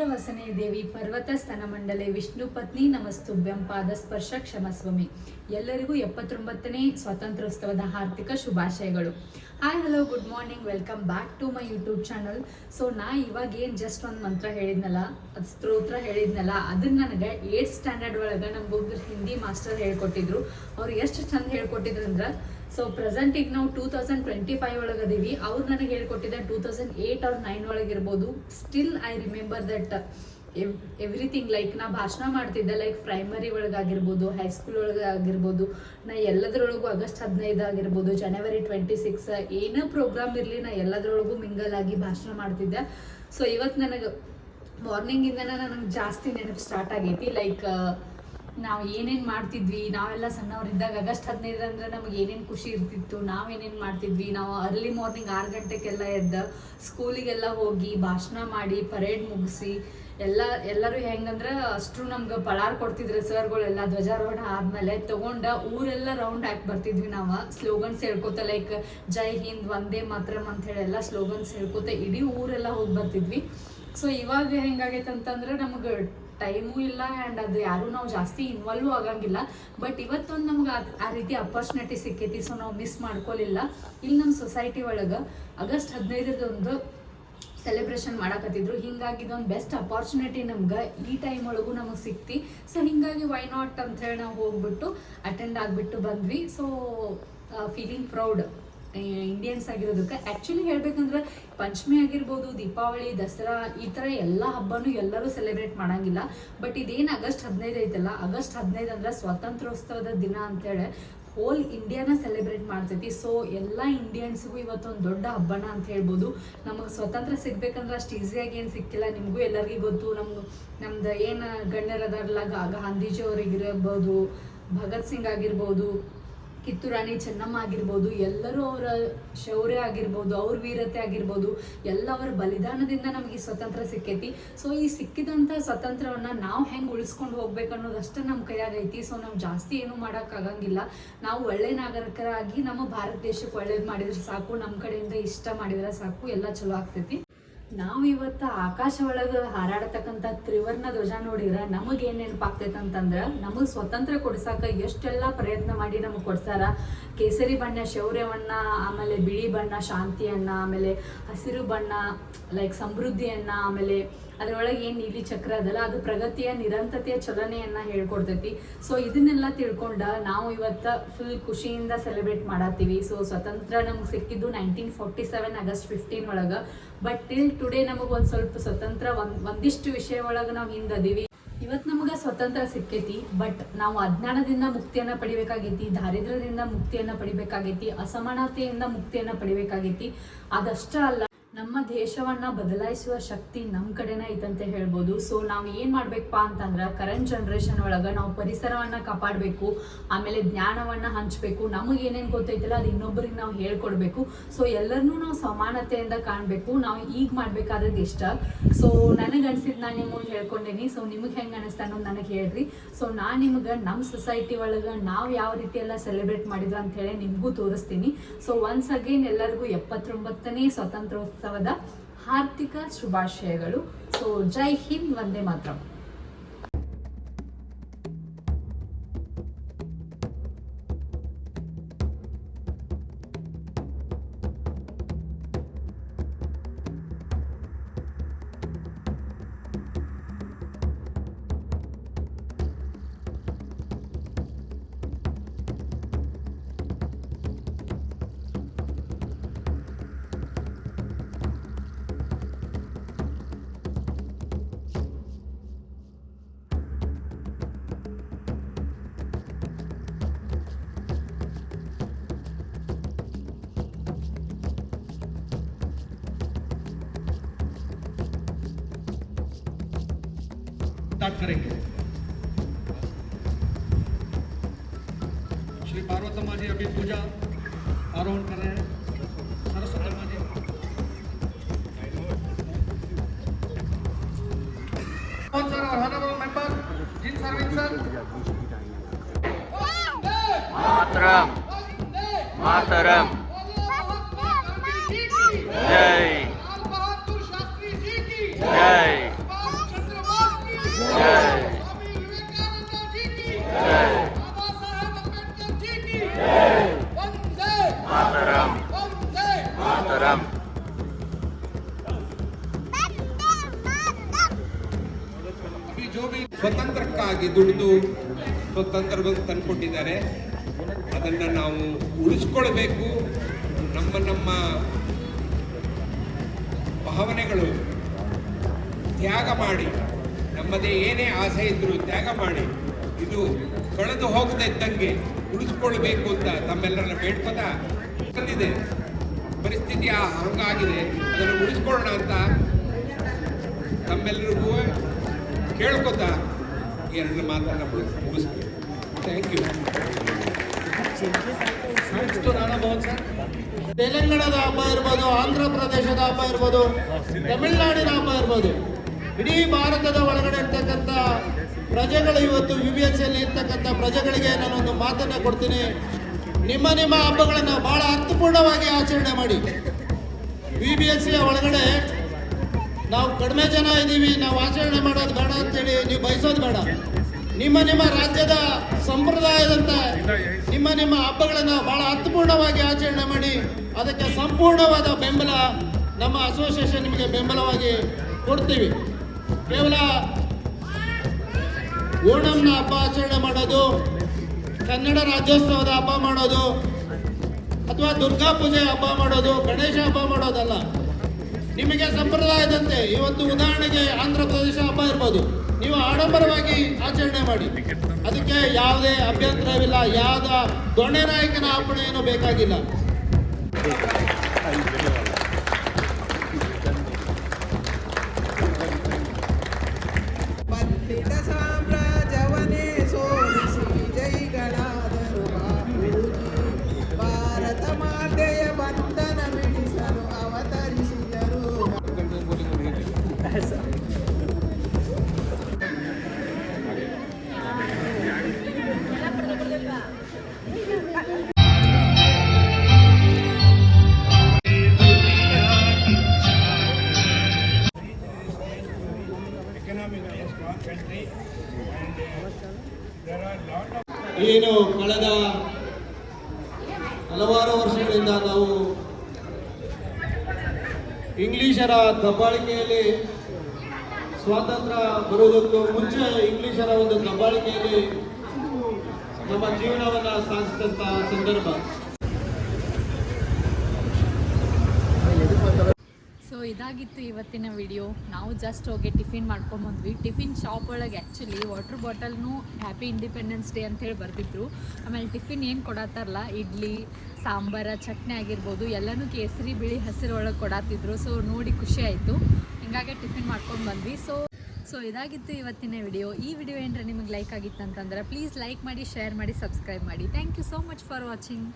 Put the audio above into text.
ದೂರವಸನೆ ದೇವಿ ಪರ್ವತ ಸ್ತನಮಂಡಲೆ ವಿಷ್ಣು ಪತ್ನಿ ನಮಸ್ತುಭ್ಯಂ ಪಾದಸ್ಪರ್ಶ ಕ್ಷಮಸ್ವಮಿ. ಎಲ್ಲರಿಗೂ 79ನೇ ಸ್ವಾತಂತ್ರ್ಯೋತ್ಸವದ ಹಾರ್ದಿಕ ಶುಭಾಶಯಗಳು. Hi hello good morning, welcome back to my YouTube channel. So ನಾ ಇವಾಗ ಏನು ಜಸ್ಟ್ ಒಂದು ಮಂತ್ರ ಹೇಳಿದ್ನಲ್ಲ, ಅದು ಸ್ತೋತ್ರ ಹೇಳಿದ್ನಲ್ಲ, ಅದನ್ನ ನನಗೆ 8th ಸ್ಟ್ಯಾಂಡರ್ಡ್ ಒಳಗೆ ನಮ್ಗೊಬ್ರು ಹಿಂದಿ ಮಾಸ್ಟರ್ ಹೇಳ್ಕೊಟ್ಟಿದ್ರು. ಅವ್ರು ಎಷ್ಟು ಚಂದ ಹೇಳ್ಕೊಟ್ಟಿದ್ರು ಅಂದ್ರೆ, ಸೊ ಪ್ರೆಸೆಂಟ್ ಈಗ ನಾವು 2025 ಒಳಗದೀವಿ. ಅವ್ರು ನನಗೆ ಹೇಳ್ಕೊಟ್ಟಿದ್ದೆ 2008 or 9 ಒಳಗಿರ್ಬೋದು. Still I remember that everything. Like ನಾ ಭಾಷಣ ಮಾಡ್ತಿದ್ದೆ, ಲೈಕ್ ಪ್ರೈಮರಿ ಒಳಗಾಗಿರ್ಬೋದು, ಹೈಸ್ಕೂಲ್ ಒಳಗಾಗಿರ್ಬೋದು, ನಾ ಎಲ್ಲದರೊಳಗೂ August 15 ಆಗಿರ್ಬೋದು, January 26 ಏನೋ ಪ್ರೋಗ್ರಾಮ್ ಇರಲಿ, ನಾ ಎಲ್ಲದರೊಳಗೂ ಮಿಂಗಲ್ ಆಗಿ ಭಾಷಣ ಮಾಡ್ತಿದ್ದೆ. ಸೊ ಇವತ್ತು ನನಗೆ ಮಾರ್ನಿಂಗಿಂದನೇ ನನಗೆ ಜಾಸ್ತಿ ನೆನಪು ಸ್ಟಾರ್ಟ್ ಆಗೈತಿ. ಲೈಕ್ ನಾವು ಏನೇನು ಮಾಡ್ತಿದ್ವಿ, ನಾವೆಲ್ಲ ಸಣ್ಣವರಿದ್ದಾಗ August 15 ಅಂದ್ರೆ ನಮಗೆ ಏನೇನು ಖುಷಿ ಇರ್ತಿತ್ತು, ನಾವೇನೇನು ಮಾಡ್ತಿದ್ವಿ. ನಾವು ಅರ್ಲಿ ಮಾರ್ನಿಂಗ್ 6 ಗಂಟೆಗೆಲ್ಲ ಎದ್ದು ಸ್ಕೂಲಿಗೆಲ್ಲ ಹೋಗಿ ಭಾಷಣ ಮಾಡಿ ಪರೇಡ್ ಮುಗಿಸಿ ಎಲ್ಲರೂ ಹೆಂಗಂದ್ರೆ ಅಷ್ಟು ನಮ್ಗೆ ಪಳಾರ್ ಕೊಡ್ತಿದ್ರು ಸರ್ಗಳೆಲ್ಲ. ಧ್ವಜಾರೋಹಣ ಆದ್ಮೇಲೆ ತಗೊಂಡ ಊರೆಲ್ಲ ರೌಂಡ್ ಹಾಕಿ ಬರ್ತಿದ್ವಿ. ನಾವು ಸ್ಲೋಗನ್ಸ್ ಹೇಳ್ಕೊತ, ಲೈಕ್ ಜೈ ಹಿಂದ್, ವಂದೇ ಮಾತರಂ ಅಂತ ಹೇಳಿ ಎಲ್ಲ ಸ್ಲೋಗನ್ಸ್ ಹೇಳ್ಕೊತ ಇಡೀ ಊರೆಲ್ಲ ಹೋಗಿ ಬರ್ತಿದ್ವಿ. ಸೊ ಇವಾಗ ಹೆಂಗಾಗೈತೆ ಅಂತಂದ್ರೆ ನಮಗೆ ಟೈಮು ಇಲ್ಲ ಆ್ಯಂಡ್ ಅದು ಯಾರು ನಾವು ಜಾಸ್ತಿ ಇನ್ವಾಲ್ವ್ ಆಗಂಗಿಲ್ಲ. ಬಟ್ ಇವತ್ತೊಂದು ನಮ್ಗೆ ಆ ರೀತಿ ಅಪರ್ಚುನಿಟಿ ಸಿಕ್ಕೈತಿ. ಸೊ ನಾವು ಮಿಸ್ ಮಾಡ್ಕೊಲಿಲ್ಲ. ಇಲ್ಲಿ ನಮ್ಮ ಸೊಸೈಟಿ ಒಳಗೆ August 15 ಸೆಲೆಬ್ರೇಷನ್ ಮಾಡಕತ್ತಿದ್ರು. ಹಿಂಗಾಗಿ ಇದೊಂದು ಬೆಸ್ಟ್ ಅಪಾರ್ಚುನಿಟಿ ನಮ್ಗೆ ಈ ಟೈಮ್ ಒಳಗೂ ನಮಗೆ ಸಿಕ್ತಿ. ಸೊ ಹಿಂಗಾಗಿ ವೈ ನಾಟ್ ಅಂತ ಹೇಳಿ ನಾವು ಹೋಗ್ಬಿಟ್ಟು ಅಟೆಂಡ್ ಆಗಿಬಿಟ್ಟು ಬಂದ್ವಿ. ಸೊ ಫೀಲಿಂಗ್ ಪ್ರೌಡ್ ಇಂಡಿಯನ್ಸ್ ಆಗಿರೋದಕ್ಕೆ. ಆ್ಯಕ್ಚುಲಿ ಹೇಳ್ಬೇಕಂದ್ರೆ ಪಂಚಮಿ ಆಗಿರ್ಬೋದು, ದೀಪಾವಳಿ, ದಸರಾ, ಈ ಥರ ಎಲ್ಲ ಹಬ್ಬನೂ ಎಲ್ಲರೂ ಸೆಲೆಬ್ರೇಟ್ ಮಾಡಂಗಿಲ್ಲ. ಬಟ್ ಇದೇನು August 15 ಐತಲ್ಲ, August 15 ಅಂದ್ರೆ ಸ್ವಾತಂತ್ರ್ಯೋತ್ಸವದ ದಿನ ಅಂತೇಳಿ ಹೋಲ್ ಇಂಡಿಯಾನ ಸೆಲೆಬ್ರೇಟ್ ಮಾಡ್ತೈತಿ. ಸೊ ಎಲ್ಲ ಇಂಡಿಯನ್ಸ್ಗೂ ಇವತ್ತೊಂದು ದೊಡ್ಡ ಹಬ್ಬನ ಅಂತ ಹೇಳ್ಬೋದು. ನಮಗೆ ಸ್ವತಂತ್ರ ಸಿಗ್ಬೇಕಂದ್ರೆ ಅಷ್ಟು ಈಸಿಯಾಗಿ ಏನು ಸಿಕ್ಕಿಲ್ಲ. ನಿಮಗೂ ಎಲ್ಲರಿಗೂ ಗೊತ್ತು. ನಮ್ದು ಏನು ಗಣ್ಯರದಾರಲ್ಲ, ಗಾಂಧೀಜಿ ಅವರಿಗಿರ್ಬೋದು, ಭಗತ್ ಸಿಂಗ್ ಆಗಿರ್ಬೋದು, ಕಿತ್ತೂರು ರಾಣಿ ಚೆನ್ನಮ್ಮ ಆಗಿರ್ಬೋದು, ಎಲ್ಲರೂ ಅವರ ಶೌರ್ಯ ಆಗಿರ್ಬೋದು, ಅವ್ರ ವೀರತೆ ಆಗಿರ್ಬೋದು, ಎಲ್ಲ ಅವರ ಬಲಿದಾನದಿಂದ ನಮಗೆ ಈ ಸ್ವತಂತ್ರ ಸಿಕ್ಕೈತಿ. ಸೊ ಈ ಸಿಕ್ಕಿದಂಥ ಸ್ವತಂತ್ರವನ್ನು ನಾವು ಹೆಂಗೆ ಉಳಿಸ್ಕೊಂಡು ಹೋಗ್ಬೇಕು ಅನ್ನೋದಷ್ಟೇ ನಮ್ಮ ಕೈಯಾಗೈತಿ. ಸೊ ನಾವು ಜಾಸ್ತಿ ಏನೂ ಮಾಡೋಕ್ಕಾಗಂಗಿಲ್ಲ. ನಾವು ಒಳ್ಳೆ ನಾಗರಿಕರಾಗಿ ನಮ್ಮ ಭಾರತ ದೇಶಕ್ಕೆ ಒಳ್ಳೇದು ಮಾಡಿದ್ರೆ ಸಾಕು, ನಮ್ಮ ಕಡೆಯಿಂದ ಇಷ್ಟ ಮಾಡಿದ್ರೆ ಸಾಕು, ಎಲ್ಲ ಚಲೋ ಆಗ್ತೈತಿ. ನಾವು ಇವತ್ತು ಆಕಾಶ ಒಳಗೆ ಹಾರಾಡತಕ್ಕಂಥ ತ್ರಿವರ್ಣ ಧ್ವಜ ನೋಡಿದ್ರೆ ನಮಗೆ ಏನು ನೆನಪಾಗ್ತೈತೆ ಅಂತಂದ್ರೆ, ನಮಗೆ ಸ್ವತಂತ್ರ ಕೊಡ್ಸಾಕ ಎಷ್ಟೆಲ್ಲ ಪ್ರಯತ್ನ ಮಾಡಿ ನಮಗೆ ಕೊಡ್ಸಾರ. ಕೇಸರಿ ಬಣ್ಣ ಶೌರ್ಯವನ್ನ, ಆಮೇಲೆ ಬಿಳಿ ಬಣ್ಣ ಶಾಂತಿಯನ್ನ, ಆಮೇಲೆ ಹಸಿರು ಬಣ್ಣ ಲೈಕ್ ಸಮೃದ್ಧಿಯನ್ನ, ಆಮೇಲೆ ಅದರೊಳಗೆ ಏನು ನೀಲಿ ಚಕ್ರ ಅದಲ್ಲ, ಅದು ಪ್ರಗತಿಯ ನಿರಂತತೆಯ ಚಲನೆಯನ್ನ ಹೇಳ್ಕೊಡ್ತೈತಿ. ಸೊ ಇದನ್ನೆಲ್ಲ ತಿಳ್ಕೊಂಡ ನಾವು ಇವತ್ತು ಫುಲ್ ಖುಷಿಯಿಂದ ಸೆಲೆಬ್ರೇಟ್ ಮಾಡತ್ತೀವಿ. ಸೊ ಸ್ವತಂತ್ರ ನಮ್ಗೆ ಸಿಕ್ಕಿದ್ದು 1947 August 15 ಒಳಗೆ. ಬಟ್ ಟಿಲ್ ಟುಡೇ ನಮಗೆ ಒಂದು ಸ್ವಲ್ಪ ಸ್ವತಂತ್ರ ಒಂದಿಷ್ಟು ವಿಷಯ ಒಳಗೆ ನಾವು ಹಿಂದದೀವಿ. ಇವತ್ತು ನಮಗೆ ಸ್ವತಂತ್ರ ಸಿಕ್ಕೈತಿ. ಬಟ್ ನಾವು ಅಜ್ಞಾನದಿಂದ ಮುಕ್ತಿಯನ್ನು ಪಡಿಬೇಕಾಗೈತಿ, ದಾರಿದ್ರ್ಯದಿಂದ ಮುಕ್ತಿಯನ್ನು ಪಡಿಬೇಕಾಗೈತಿ, ಅಸಮಾನತೆಯಿಂದ ಮುಕ್ತಿಯನ್ನು ಪಡಿಬೇಕಾಗೈತಿ. ಅದಷ್ಟೇ ಅಲ್ಲ, ನಮ್ಮ ದೇಶವನ್ನ ಬದಲಾಯಿಸುವ ಶಕ್ತಿ ನಮ್ಮ ಕಡೆನೇ ಐತಂತ ಹೇಳ್ಬೋದು. ಸೊ ನಾವು ಏನು ಮಾಡ್ಬೇಕಪ್ಪ ಅಂತಂದ್ರೆ, ಕರೆಂಟ್ ಜನ್ರೇಷನ್ ಒಳಗೆ ನಾವು ಪರಿಸರವನ್ನು ಕಾಪಾಡಬೇಕು, ಆಮೇಲೆ ಜ್ಞಾನವನ್ನು ಹಂಚಬೇಕು. ನಮಗೆ ಏನೇನು ಗೊತ್ತೈತಿಲ್ಲ ಅದು ಇನ್ನೊಬ್ಬರಿಗೆ ನಾವು ಹೇಳ್ಕೊಡ್ಬೇಕು. ಸೊ ಎಲ್ಲರನ್ನೂ ನಾವು ಸಮಾನತೆಯಿಂದ ಕಾಣಬೇಕು. ನಾವು ಈಗ ಮಾಡಬೇಕಾದದ್ದು ಇಷ್ಟ. ಸೊ ನನಗೆ ಅನಿಸಿದ್ದು ನಾನು ನಿಮಗೆ ಹೇಳ್ಕೊಂಡೇನಿ. ಸೊ ನಿಮಗೆ ಹೆಂಗೆ ಅನಿಸ್ತಾ ಅನ್ನೋದು ನನಗೆ ಹೇಳ್ರಿ. ಸೊ ನಾನು ನಿಮ್ಗೆ ನಮ್ಮ ಸೊಸೈಟಿ ಒಳಗೆ ನಾವು ಯಾವ ರೀತಿ ಎಲ್ಲ ಸೆಲೆಬ್ರೇಟ್ ಮಾಡಿದ್ವಿ ಅಂತ ಹೇಳಿ ನಿಮಗೂ ತೋರಿಸ್ತೀನಿ. ಸೊ ಒನ್ಸ್ ಅಗೇನ್ ಎಲ್ಲರಿಗೂ 79ನೇ ಸ್ವಾತಂತ್ರ್ಯೋತ್ಸವದ ಹಾರ್ದಿಕ ಶುಭಾಶಯಗಳು. ಸೊ ಜೈ ಹಿಂದ್, ವಂದೇ ಮಾತರಂ. स्टार्ट करेंगे. श्री पार्वतम्मा जी अभी पूजा आरोहण कर रहे हैं. सरस्वती अम्मा जी, स्पॉन्सर और हॉनरेबल मेंबर जिन सर्विसेज मातरम मातरम जय जय ಮಾತರಂ ಮಾತರಂ अभी जो भी ಸ್ವತಂತ್ರಕ್ಕಾಗಿ ದುಡಿದು ಸ್ವತಂತ್ರವನ್ನು ತಂದುಕೊಟ್ಟಿದ್ದಾರೆ. ಅದನ್ನು ನಾವು ಉಳಿಸ್ಕೊಳ್ಬೇಕು. ನಮ್ಮ ಭಾವನೆಗಳು ತ್ಯಾಗ ಮಾಡಿ, ನಮ್ಮದೇ ಏನೇ ಆಸೆ ಇದ್ದರೂ ತ್ಯಾಗ ಮಾಡಿ, ಇದು ಕಳೆದು ಹೋಗದೆ ಇದ್ದಂಗೆ ಉಳಿಸ್ಕೊಳ್ಬೇಕು ಅಂತ ತಮ್ಮೆಲ್ಲರನ್ನ ಬೇಡ್ಕೋತಾ ಬಂದಿದೆ. ಪರಿಸ್ಥಿತಿ ಹಂಗಾಗಿದೆ, ಅದನ್ನು ಉಳಿಸ್ಕೊಳ್ಳೋಣ ಅಂತ ತಮ್ಮೆಲ್ಲರಿಗೂ ಕೇಳ್ಕೊತಾ ಎರಡು ಮಾತನ್ನು ಮುಗಿಸ್ತೀವಿ. Thank you. Next Rana Bhavan sir. ತೆಲಂಗಾಣದ ಹಬ್ಬ ಇರ್ಬೋದು, ಆಂಧ್ರ ಪ್ರದೇಶದ ಹಬ್ಬ ಇರ್ಬೋದು, ತಮಿಳುನಾಡಿನ ಹಬ್ಬ ಇರ್ಬೋದು, ಇಡೀ ಭಾರತದ ಒಳಗಡೆ ಇರ್ತಕ್ಕಂಥ ಪ್ರಜೆಗಳು ಇವತ್ತು UBSಯಲ್ಲಿ ಇರ್ತಕ್ಕಂಥ ಪ್ರಜೆಗಳಿಗೆ ನಾನೊಂದು ಮಾತನ್ನು ಕೊಡ್ತೀನಿ. ನಿಮ್ಮ ಹಬ್ಬಗಳನ್ನು ಬಹಳ ಅರ್ಥಪೂರ್ಣವಾಗಿ ಆಚರಣೆ ಮಾಡಿ. UBSಯ ಒಳಗಡೆ ನಾವು ಕಡಿಮೆ ಜನ ಇದ್ದೀವಿ, ನಾವು ಆಚರಣೆ ಮಾಡೋದು ಬೇಡ ಅಂತೇಳಿ ನೀವು ಬಯಸೋದು ಬೇಡ. ನಿಮ್ಮ ರಾಜ್ಯದ ಸಂಪ್ರದಾಯದಂತೆ ನಿಮ್ಮ ಹಬ್ಬಗಳನ್ನು ಬಹಳ ಅರ್ಥಪೂರ್ಣವಾಗಿ ಆಚರಣೆ ಮಾಡಿ. ಅದಕ್ಕೆ ಸಂಪೂರ್ಣವಾದ ಬೆಂಬಲ ನಮ್ಮ ಅಸೋಸಿಯೇಷನ್ ನಿಮಗೆ ಬೆಂಬಲವಾಗಿ ಕೊಡ್ತೀವಿ. ಕೇವಲ ಓಣಂನ ಹಬ್ಬ ಆಚರಣೆ ಮಾಡೋದು, ಕನ್ನಡ ರಾಜ್ಯೋತ್ಸವದ ಹಬ್ಬ ಮಾಡೋದು, ಅಥವಾ ದುರ್ಗಾ ಪೂಜೆ ಹಬ್ಬ ಮಾಡೋದು, ಗಣೇಶ ಹಬ್ಬ ಮಾಡೋದಲ್ಲ. ನಿಮಗೆ ಸಂಪ್ರದಾಯದಂತೆ ಇವತ್ತು ಉದಾಹರಣೆಗೆ ಆಂಧ್ರ ಪ್ರದೇಶ ಹಬ್ಬ ಇರ್ಬೋದು, ನೀವು ಆಡಂಬರವಾಗಿ ಆಚರಣೆ ಮಾಡಿ. ಅದಕ್ಕೆ ಯಾವುದೇ ಅಭ್ಯಂತರವಿಲ್ಲ. ಯಾವುದ ದೊಣ್ಣೆ ನಾಯಕನ ಅಪ್ಪಣೆ ಏನೂ ಬೇಕಾಗಿಲ್ಲ. ಬಂದಿದ ಸಾಮ್ರಾಜ್ಯವನ್ನೇ ಸೋಲಿಸಿ ಜೈಗಳಾದರು ಬಾಪೂಜಿ. ಭಾರತ ಮಾತೆಯ ಬಂಧನ ಬಿಡಿಸಲು ಅವತರಿಸಿದರು. ಏನು ಕಳೆದ ಹಲವಾರು ವರ್ಷಗಳಿಂದ ನಾವು ಇಂಗ್ಲಿಷರ ದಬ್ಬಾಳಿಕೆಯಲ್ಲಿ, ಸ್ವಾತಂತ್ರ್ಯ ಬರುವುದಕ್ಕೂ ಮುಂಚೆ ಇಂಗ್ಲಿಷರ ಒಂದು ದಬ್ಬಾಳಿಕೆಯಲ್ಲಿ ನಮ್ಮ ಜೀವನವನ್ನು ಸಾಗಿಸಿದಂಥ ಸಂದರ್ಭ. ಸೊ ಇದಾಗಿತ್ತು ಇವತ್ತಿನ ವಿಡಿಯೋ. ನಾವು ಜಸ್ಟ್ ಹೋಗಿ ಟಿಫಿನ್ ಮಾಡ್ಕೊಂಬಂದ್ವಿ. ಟಿಫಿನ್ ಶಾಪ್ ಒಳಗೆ ಆ್ಯಕ್ಚುಲಿ ವಾಟರ್ ಬಾಟಲ್ನು ಹ್ಯಾಪಿ ಇಂಡಿಪೆಂಡೆನ್ಸ್ ಡೇ ಅಂತೇಳಿ ಬರ್ತಿದ್ರು. ಆಮೇಲೆ ಟಿಫಿನ್ ಏನು ಕೊಡತ್ತಾರಲ್ಲ, ಇಡ್ಲಿ, ಸಾಂಬಾರ, ಚಟ್ನಿ ಆಗಿರ್ಬೋದು, ಎಲ್ಲನೂ ಕೇಸರಿ, ಬಿಳಿ, ಹಸಿರು ಒಳಗೆ ಕೊಡತ್ತಿದ್ರು. ಸೊ ನೋಡಿ ಖುಷಿ ಆಯಿತು. ಹಿಂಗಾಗಿ ಟಿಫಿನ್ ಮಾಡ್ಕೊಂಡು ಬಂದ್ವಿ. ಸೊ ಇದಾಗಿತ್ತು ಇವತ್ತಿನ ವಿಡಿಯೋ. ಈ ವಿಡಿಯೋ ಏನಾರ ನಿಮಗೆ ಲೈಕ್ ಆಗಿತ್ತು ಅಂತಂದ್ರೆ ಪ್ಲೀಸ್ ಲೈಕ್ ಮಾಡಿ, ಶೇರ್ ಮಾಡಿ, ಸಬ್ಸ್ಕ್ರೈಬ್ ಮಾಡಿ. Thank you so much for watching.